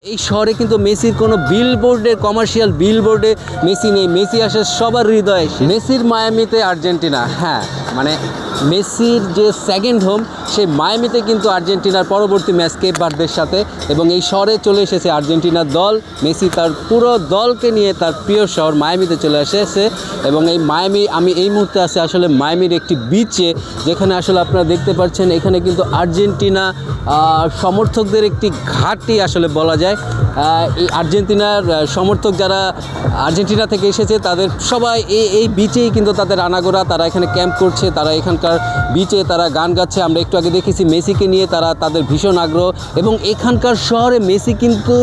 এই শহরে কিন্তু মেসির কোনো বিলবোর্ডে কমার্শিয়াল বিলবোর্ডে মেসি নেই। মেসি আসে সবার হৃদয়ে। মেসির মায়ামিতে আর্জেন্টিনা, হ্যাঁ মানে মেসির যে সেকেন্ড হোম সেই মায়ামিতে কিন্তু আর্জেন্টিনার পরবর্তী ম্যাচ কেপ ভার্দের সাথে, এবং এই শহরে চলে এসেছে আর্জেন্টিনার দল। মেসি তার পুরো দলকে নিয়ে তার প্রিয় শহর মায়ামিতে চলে এসেছে। এবং এই মায়ামি, আমি এই মুহূর্তে আছি আসলে মায়ামির একটি বিচে, যেখানে আসলে আপনারা দেখতে পাচ্ছেন এখানে কিন্তু আর্জেন্টিনা সমর্থকদের একটি ঘাঁটি আসলে বলা যায়। এই আর্জেন্টিনার সমর্থক যারা আর্জেন্টিনা থেকে এসেছে তাদের সবাই এই বিচেই কিন্তু তাদের আনাগোড়া, তারা এখানে ক্যাম্প করছে, তারা এখানকার বিচে তারা গান গাচ্ছে। আমরা একটু আগে দেখেছি মেসিকে নিয়ে তারা তাদের ভীষণ আগ্রহ। এবং এখানকার শহরে মেসি কিন্তু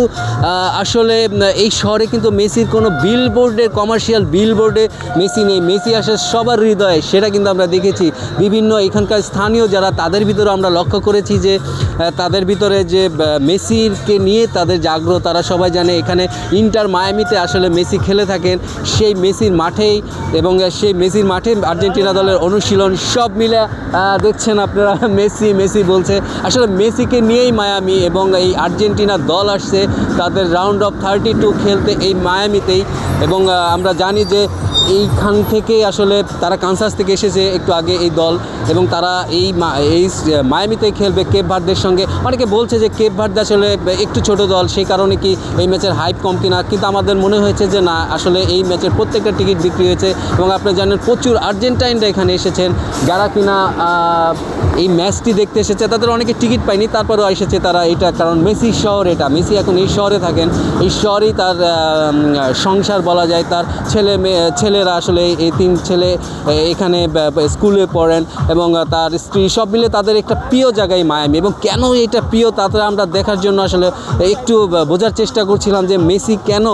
আসলে এই শহরে কিন্তু মেসির কোনো বিলবোর্ডে কমার্শিয়াল বিলবোর্ডে মেসি নেই। মেসি আসে সবার হৃদয়ে, সেটা কিন্তু আমরা দেখেছি। বিভিন্ন এখানকার স্থানীয় যারা তাদের ভিতরে আমরা লক্ষ্য করেছি যে তাদের ভিতরে যে মেসিকে নিয়ে তাদের যে আগ্রহ, তারা সবাই জানে এখানে ইন্টার মায়ামিতে আসলে মেসি খেলে থাকেন। সেই মেসির মাঠেই এবং সেই মেসির মাঠে আর্জেন্টিনা দলের অনুশীলন সব মিলে দেখছেন আপনারা মেসি মেসি বলছে। আসলে মেসিকে নিয়েই মায়ামি, এবং এই আর্জেন্টিনা দল আসছে তাদের রাউন্ড অফ 32 খেলতে এই মায়ামিতেই। এবং আমরা জানি যে এইখান থেকে আসলে তারা কানসাস থেকে এসেছে একটু আগে এই দল, এবং তারা এই মায়ামিতেই খেলবে কেপ ভার্দের সঙ্গে। অনেকে বলছে যে কেপ ভার্দে আসলে একটু ছোট দল, সেই কারণে কি এই ম্যাচের হাইপ কম কিনা, কিন্তু আমাদের মনে হয়েছে যে না, আসলে এই ম্যাচের প্রত্যেকটা টিকিট বিক্রি হয়েছে। এবং আপনি জানেন প্রচুর আর্জেন্টাইনরা এখানে এসেছেন, যারা কিনা এই ম্যাচটি দেখতে এসেছে। তাদের অনেকে টিকিট পায়নি, তারপরেও এসেছে তারা। এটা কারণ মেসির শহর, এটা মেসি এখন এই শহরে থাকেন, এই শহরেই তার সংসার বলা যায়। তার ছেলেরা আসলে এই 3 ছেলে এখানে স্কুলে পড়েন, এবং তার স্ত্রী সব মিলে তাদের একটা প্রিয় জায়গায় মায়ামি। এবং কেন এটা প্রিয় তাতে আমরা দেখার জন্য আসলে একটু বোঝার চেষ্টা করছিলাম যে মেসি কেন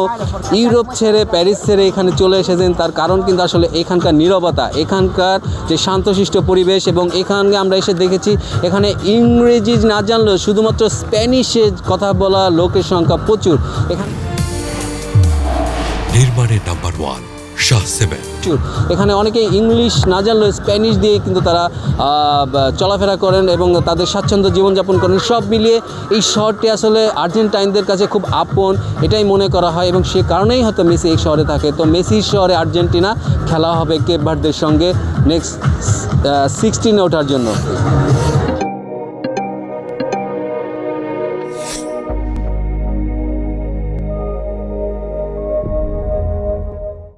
ইউরোপ ছেড়ে প্যারিস ছেড়ে এখানে চলে এসেছেন। তার কারণ কিন্তু আসলে এখানকার নীরবতা, এখানকার যে শান্তশিষ্ট পরিবেশ। এবং এখানে আমরা এসে দেখেছি এখানে ইংরেজি না জানলেও শুধুমাত্র স্প্যানিশে কথা বলা লোকের সংখ্যা প্রচুর। এখানে নির্মাণের নাম্বার 1 শাহ সিমেন্ট। এখানে অনেকে ইংলিশ না জানলেও স্প্যানিশ দিয়ে কিন্তু তারা চলাফেরা করেন এবং তাদের স্বাচ্ছন্দ্য জীবনযাপন করেন। সব মিলিয়ে এই শহরটি আসলে আর্জেন্টাইনদের কাছে খুব আপন, এটাই মনে করা হয়। এবং সে কারণেই হয়তো মেসি এই শহরে থাকে। তো মেসির শহরে আর্জেন্টিনা খেলা হবে কেপ ভার্দের সঙ্গে নেক্সট 16-এ ওঠার জন্য।